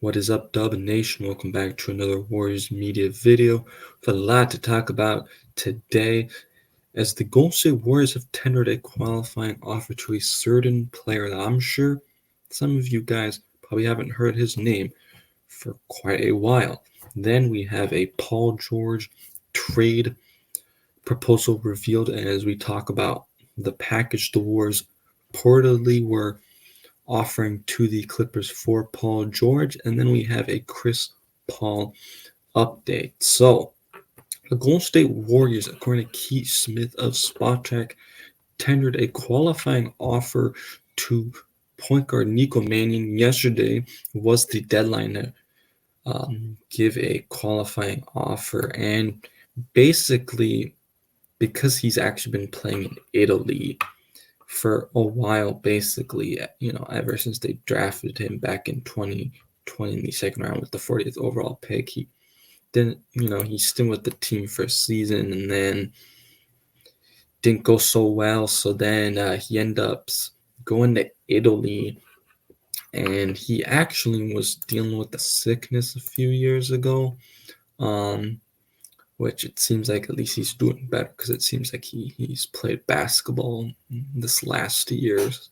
What is up, Dub Nation? Welcome back to another Warriors Media video. With a lot to talk about today, as the Golden State Warriors have tendered a qualifying offer to a certain player that I'm sure some of you guys probably haven't heard his name for quite a while. Then we have a Paul George trade proposal revealed as we talk about the package the Warriors reportedly were offering to the Clippers for Paul George. And then we have a Chris Paul update. So the Golden State Warriors, according to Keith Smith of Spot Track, tendered a qualifying offer to point guard Nico Mannion. Yesterday was the deadline to give a qualifying offer. And basically, because he's actually been playing in Italy for a while, basically, ever since they drafted him back in 2020 in the second round with the 40th overall pick. He didn't, he's still with the team for a season and then didn't go so well. So then he ended up going to Italy, and he actually was dealing with a sickness a few years ago. Which it seems like at least he's doing better, because it seems like he's played basketball this last years.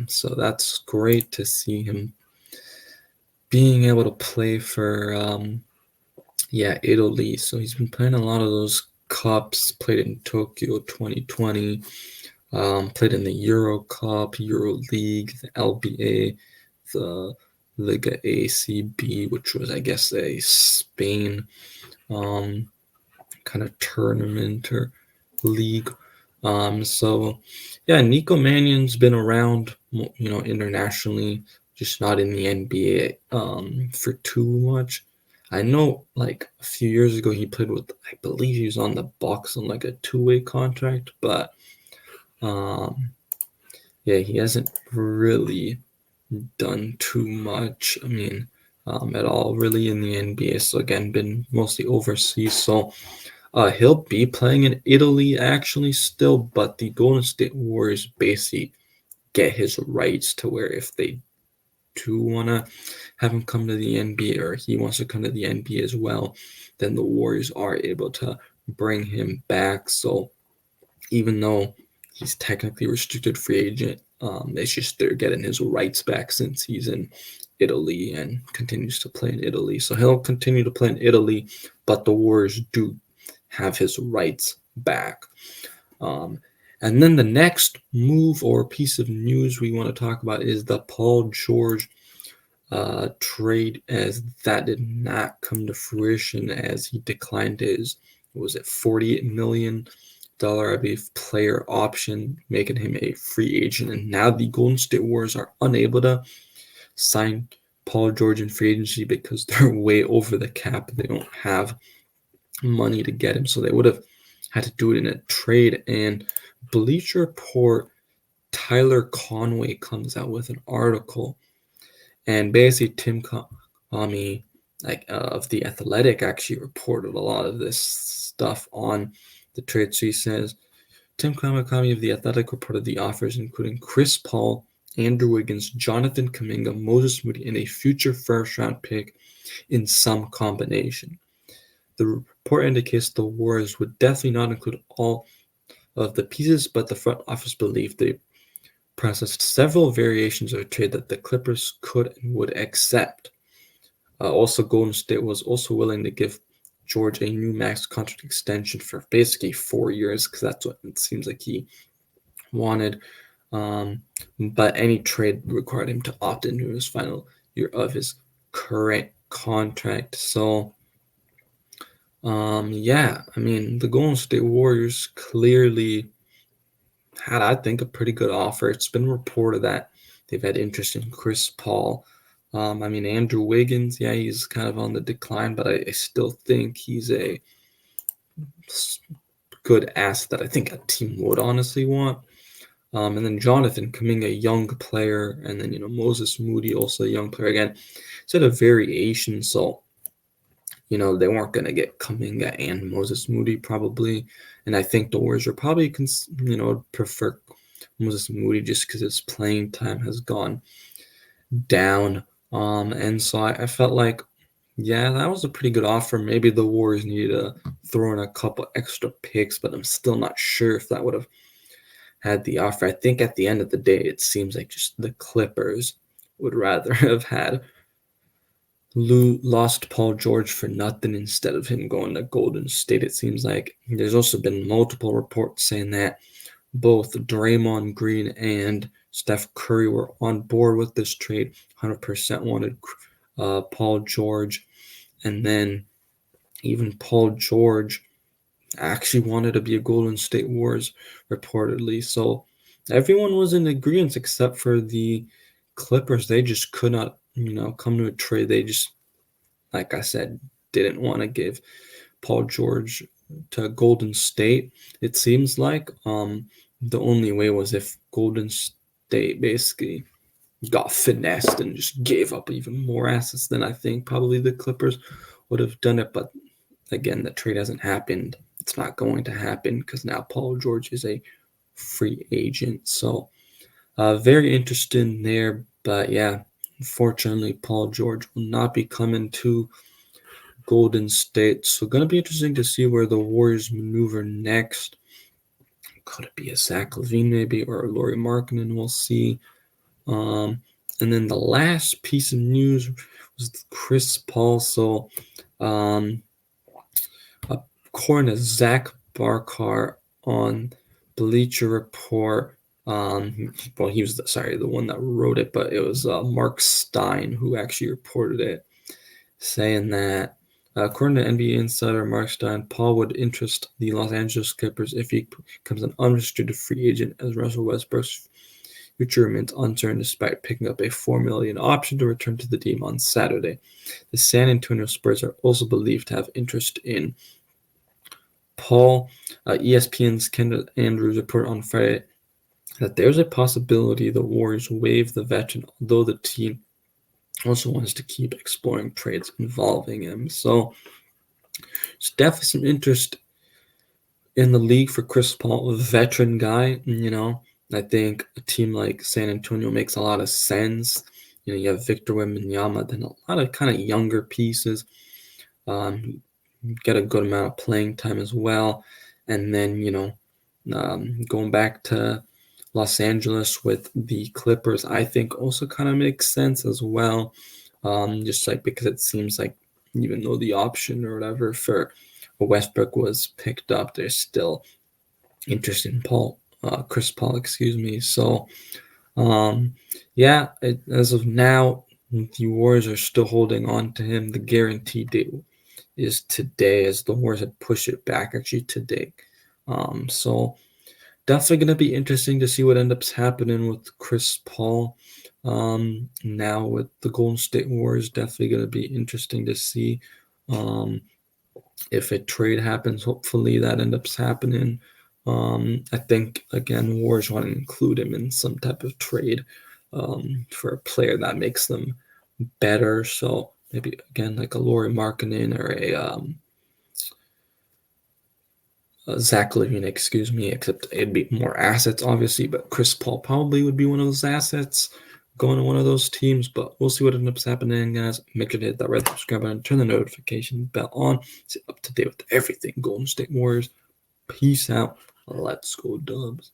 So that's great to see him being able to play for Italy. So he's been playing a lot of those cups, played in Tokyo 2020, played in the Euro Cup, Euro League, the LBA, the Liga ACB, which was, I guess, a Spain kind of tournament or league. So Nico Mannion's been around, internationally, just not in the NBA for too much. I know, like, a few years ago he played with, I believe he was on the Bucks on like a two-way contract, but he hasn't really done too much. I mean, at all really in the NBA. So again, been mostly overseas. So he'll be playing in Italy actually still, but the Golden State Warriors basically get his rights to where if they do want to have him come to the NBA, or he wants to come to the NBA as well, then the Warriors are able to bring him back. So even though he's technically restricted free agent, it's just they're getting his rights back since he's in Italy and continues to play in Italy. So he'll continue to play in Italy, but the Warriors do have his rights back. And then the next move or piece of news we want to talk about is the Paul George trade, as that did not come to fruition, as he declined his, $48 million, I believe, player option, making him a free agent. And now the Golden State Warriors are unable to sign Paul George in free agency because they're way over the cap. They don't have money to get him, so they would have had to do it in a trade. And Bleacher Report, Tyler Conway comes out with an article, and basically Tim Kami, of The Athletic, actually reported a lot of this stuff on the trade. So he says, Tim Kami of The Athletic reported the offers including Chris Paul, Andrew Wiggins, Jonathan Kuminga, Moses Moody, and a future first-round pick in some combination. The report indicates the Warriors would definitely not include all of the pieces, but the front office believed they processed several variations of a trade that the Clippers could and would accept. Also, Golden State was also willing to give George a new max contract extension for basically 4 years, because that's what it seems like he wanted. But any trade required him to opt into his final year of his current contract. So I mean, the Golden State Warriors clearly had, I think, a pretty good offer. It's been reported that they've had interest in Chris Paul. I mean, Andrew Wiggins, he's kind of on the decline, but I still think he's a good asset that I think a team would honestly want. And then Jonathan Kuminga, a young player, and then, Moses Moody, also a young player. Again, it's at a variation, so they weren't going to get Kuminga and Moses Moody probably. And I think the Warriors are probably, prefer Moses Moody just because his playing time has gone down And so I felt like, yeah, that was a pretty good offer. Maybe the Warriors needed to throw in a couple extra picks, but I'm still not sure if that would have had the offer. I think at the end of the day, it seems like just the Clippers would rather have had lost Paul George for nothing instead of him going to Golden State. It seems like there's also been multiple reports saying that both Draymond Green and Steph Curry were on board with this trade, 100% wanted Paul George. And then even Paul George actually wanted to be a Golden State Warriors, reportedly. So everyone was in agreement except for the Clippers. They just could not, come to a trade. They just, like I said, didn't want to give Paul George to Golden State. It seems like the only way was if Golden State basically got finessed and just gave up even more assets than I think probably the Clippers would have done it. But again, the trade hasn't happened. It's not going to happen because now Paul George is a free agent. So very interesting there. But yeah, unfortunately, Paul George will not be coming to Golden State. So going to be interesting to see where the Warriors maneuver next. Could it be a Zach LaVine maybe or a Lauri Markkanen? We'll see. And then the last piece of news was Chris Paul. So according to Zach Barkar on Bleacher Report, well, he was the one that wrote it, but it was Mark Stein who actually reported it, saying that according to NBA insider Mark Stein, Paul would interest the Los Angeles Clippers if he becomes an unrestricted free agent, as Russell Westbrook's future remains uncertain despite picking up a $4 million option to return to the team on Saturday. The San Antonio Spurs are also believed to have interest in Paul. ESPN's Kendall Andrews reported on Friday that there's a possibility the Warriors waive the veteran, although the team also wants to keep exploring trades involving him. So there's definitely some interest in the league for Chris Paul, a veteran guy. I think a team like San Antonio makes a lot of sense. You have Victor Wembanyama, then a lot of kind of younger pieces. Get a good amount of playing time as well. And then, going back to Los Angeles with the Clippers, I think also kind of makes sense as well. Just like because it seems like even though the option or whatever for Westbrook was picked up, there's still interest in Chris Paul, excuse me. So, as of now, the Warriors are still holding on to him. The guarantee date is today, as the Warriors had pushed it back actually today. So definitely going to be interesting to see what ends up happening with Chris Paul. Now with the Golden State Warriors, definitely going to be interesting to see if a trade happens. Hopefully that ends up happening. I think, again, Warriors want to include him in some type of trade for a player that makes them better. So maybe, again, like a Lauri Markkanen or a Zach LaVine, excuse me, except it'd be more assets, obviously, but Chris Paul probably would be one of those assets going to one of those teams, but we'll see what ends up happening, guys. Make sure to hit that red subscribe button, turn the notification bell on, stay up to date with everything Golden State Warriors. Peace out. Let's go Dubs.